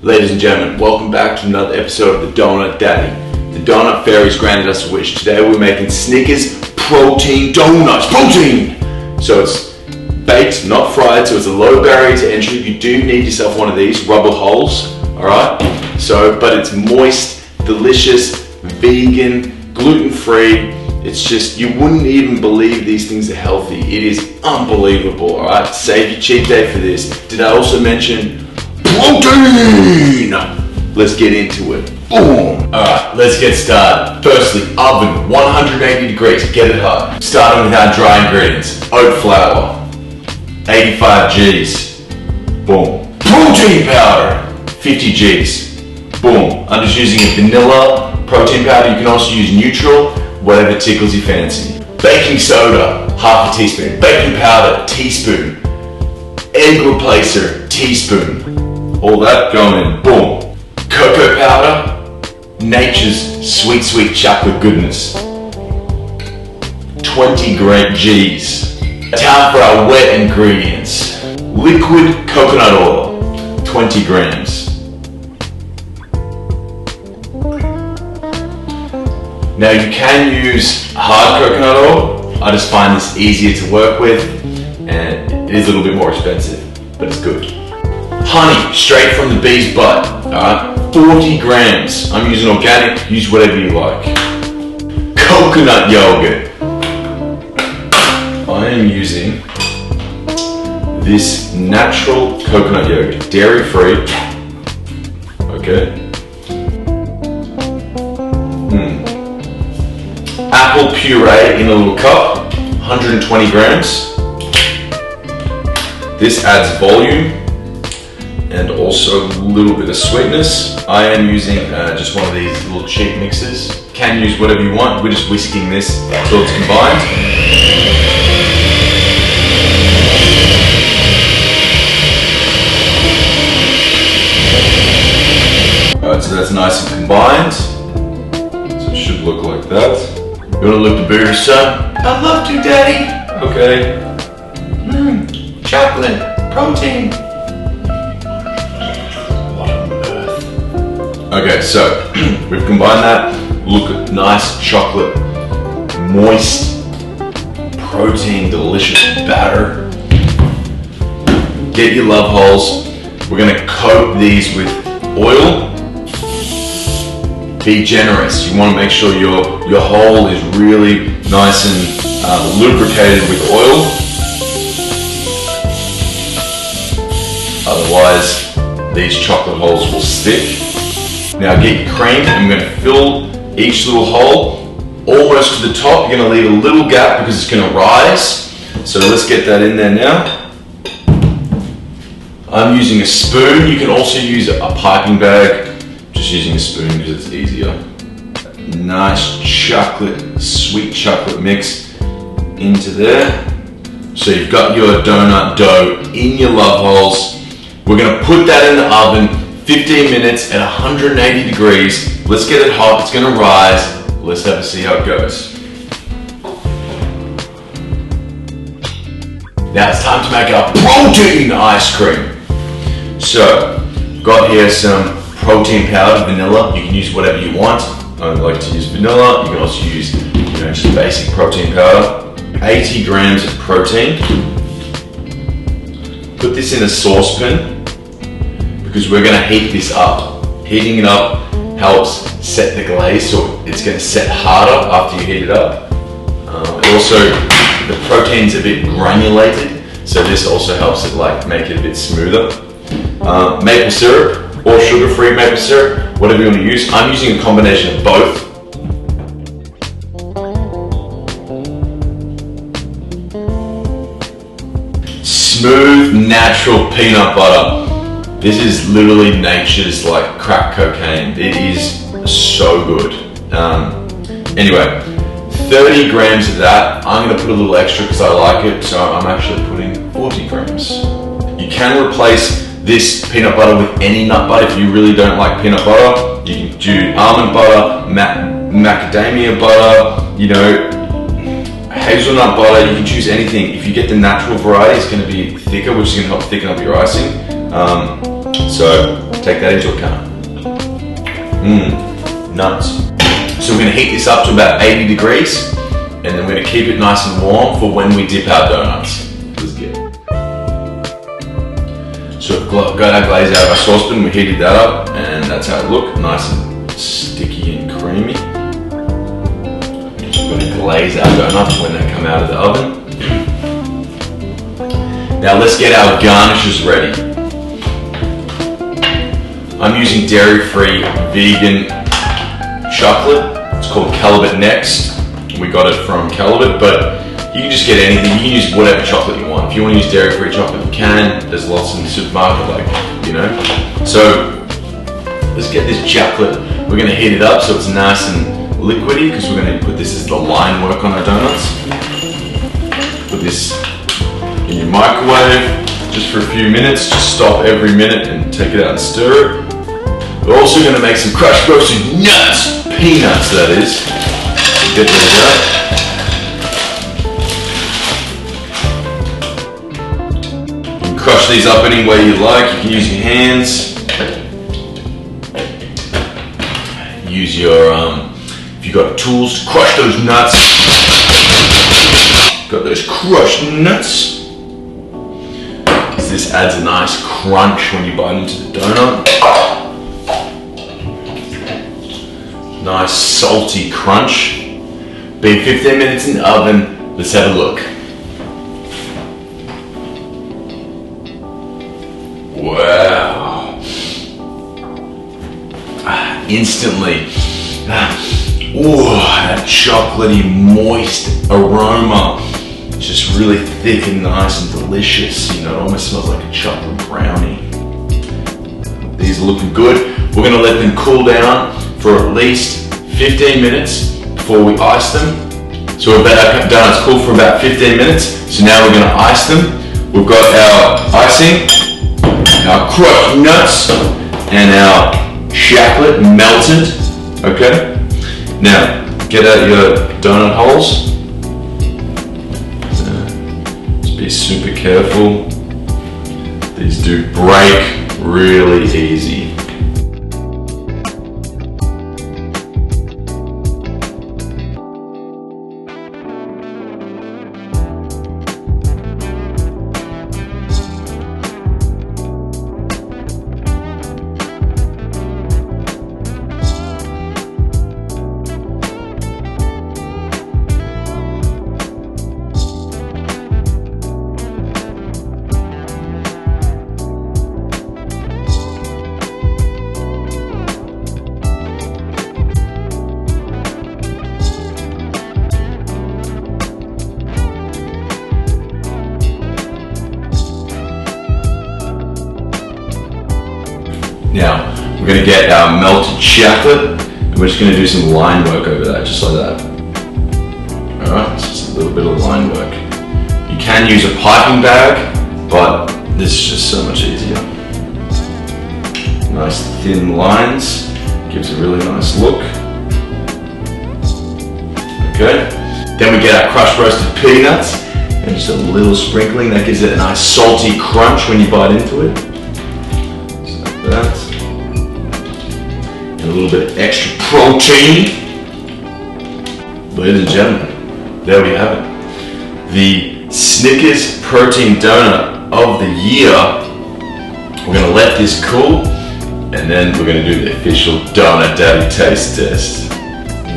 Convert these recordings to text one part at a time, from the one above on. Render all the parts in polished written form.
Ladies and gentlemen, welcome back to another episode of The Donut Daddy. The Donut Fairies granted us a wish. Today we're making Snickers Protein Donuts. Protein! So it's baked, not fried, so it's a low barrier to entry. You do need yourself one of these rubber holes, alright? But it's moist, delicious, vegan, gluten-free. It's just, you wouldn't even believe these things are healthy. It is unbelievable, alright? Save your cheat day for this. Did I also mention protein? Let's get into it. Boom! Alright, let's get started. Firstly, oven, 180 degrees, get it hot. Starting with our dry ingredients. Oat flour, 85 Gs. Boom. Protein powder, 50 Gs. Boom. I'm just using a vanilla protein powder. You can also use neutral, whatever tickles your fancy. Baking soda, half a teaspoon. Baking powder, teaspoon. Egg replacer, teaspoon. All that going in, boom. Cocoa powder, nature's sweet, sweet chocolate goodness. 20 Gs. Time for our wet ingredients. Liquid coconut oil, 20 grams. Now you can use hard coconut oil. I just find this easier to work with and it is a little bit more expensive, but it's good. Honey, straight from the bee's butt, alright? 40 grams. I'm using organic, use whatever you like. Coconut yogurt. I am using this natural coconut yogurt, dairy free. Okay. Apple puree in a little cup, 120 grams. This adds volume and also a little bit of sweetness. I am using just one of these little cheap mixers. Can use whatever you want. We're just whisking this until it's combined. Alright, so that's nice and combined. So it should look like that. You wanna lick the burger, son? I'd love to, Daddy. Okay. Chocolate, protein. What on earth? Okay, so we've combined that. Look at nice chocolate, moist, protein, delicious batter. Get your love holes. We're gonna coat these with oil. Be generous. You want to make sure your hole is really nice and lubricated with oil. Otherwise, these chocolate holes will stick. Now get your cream. I'm going to fill each little hole almost to the top. You're going to leave a little gap because it's going to rise. So let's get that in there now. I'm using a spoon. You can also use a piping bag. Just using a spoon because it's easier. Nice chocolate, sweet chocolate mix into there. So you've got your donut dough in your love holes. We're gonna put that in the oven 15 minutes at 180 degrees. Let's get it hot, it's gonna rise. Let's have a see how it goes. Now it's time to make our protein ice cream. So, got here some protein powder, vanilla. You can use whatever you want. I like to use vanilla. You can also use just basic protein powder. 80 grams of protein. Put this in a saucepan because we're going to heat this up. Heating it up helps set the glaze, so it's going to set harder after you heat it up. Also, the protein's a bit granulated, so this also helps it make it a bit smoother. Maple syrup. Or sugar-free maple syrup, whatever you want to use. I'm using a combination of both. Smooth, natural peanut butter. This is literally nature's crack cocaine. It is so good. Anyway, 30 grams of that. I'm going to put a little extra because I like it, so I'm actually putting 40 grams. You can replace this peanut butter with any nut butter. If you really don't like peanut butter, you can do almond butter, macadamia butter, hazelnut butter. You can choose anything. If you get the natural variety, it's going to be thicker, which is going to help thicken up your icing. So take that into account. Nuts. So we're going to heat this up to about 80 degrees, and then we're going to keep it nice and warm for when we dip our donuts. Let's get it. So we've got our glaze out of our saucepan, we heated that up, and that's how it looked, nice and sticky and creamy. We're going to glaze our donuts when they come out of the oven. Now let's get our garnishes ready. I'm using dairy-free vegan chocolate. It's called Calibut Next. We got it from Calibut, but you can just get anything. You can use whatever chocolate you want. If you want to use dairy-free chocolate, you can. There's lots in the supermarket, So let's get this chocolate. We're going to heat it up so it's nice and liquidy, because we're going to put this as the line work on our donuts. Put this in your microwave just for a few minutes. Just stop every minute and take it out and stir it. We're also going to make some crushed roasted nuts, peanuts that is. Get those out. You can crush these up any way you like. You can use your hands. Use your, if you've got tools to crush those nuts. Got those crushed nuts. Because this adds a nice crunch when you bite into the donut. Nice salty crunch. Been 15 minutes in the oven. Let's have a look. Wow. Instantly. That chocolatey, moist aroma. Just really thick and nice and delicious. You know, it almost smells like a chocolate brownie. These are looking good. We're gonna let them cool down for at least 15 minutes before we ice them. So we've let our donuts cool for about 15 minutes. So now we're gonna ice them. We've got our icing, our crushed nuts, and our chocolate melted. Okay? Now, get out your donut holes. Just be super careful. These do break really easy. Now, we're going to get our melted chocolate, and we're just going to do some line work over that, just like that. Alright, just a little bit of line work. You can use a piping bag, but this is just so much easier. Nice thin lines, gives a really nice look. Okay, then we get our crushed roasted peanuts, and just a little sprinkling, that gives it a nice salty crunch when you bite into it. Just like that. And a little bit of extra protein. Ladies and gentlemen, there we have it. The Snickers Protein Donut of the year. We're going to let this cool, and then we're going to do the official Donut Daddy taste test.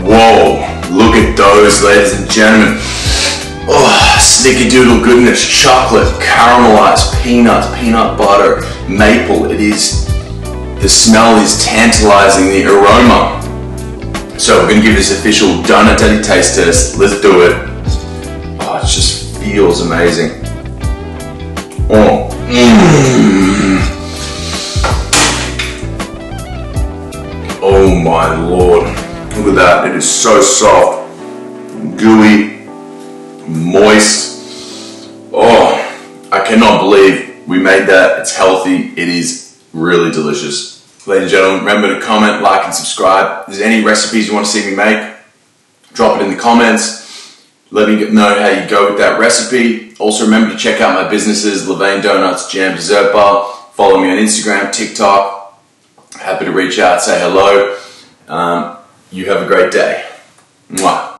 Whoa, look at those, ladies and gentlemen. Oh, snickerdoodle goodness, chocolate, caramelized peanuts, peanut butter, maple. The smell is tantalizing, the aroma. So we're going to give this official Donut Daddy taste test. Let's do it. Oh, it just feels amazing. Oh. Oh my Lord. Look at that. It is so soft, gooey, moist. Oh, I cannot believe we made that. It's healthy. It is really delicious. Ladies and gentlemen, remember to comment, like, and subscribe. If there's any recipes you want to see me make, drop it in the comments. Let me know how you go with that recipe. Also remember to check out my businesses, Levain Donuts, Jam Dessert Bar, Follow me on Instagram, TikTok. Happy to reach out, say hello. You have a great day. Mwah.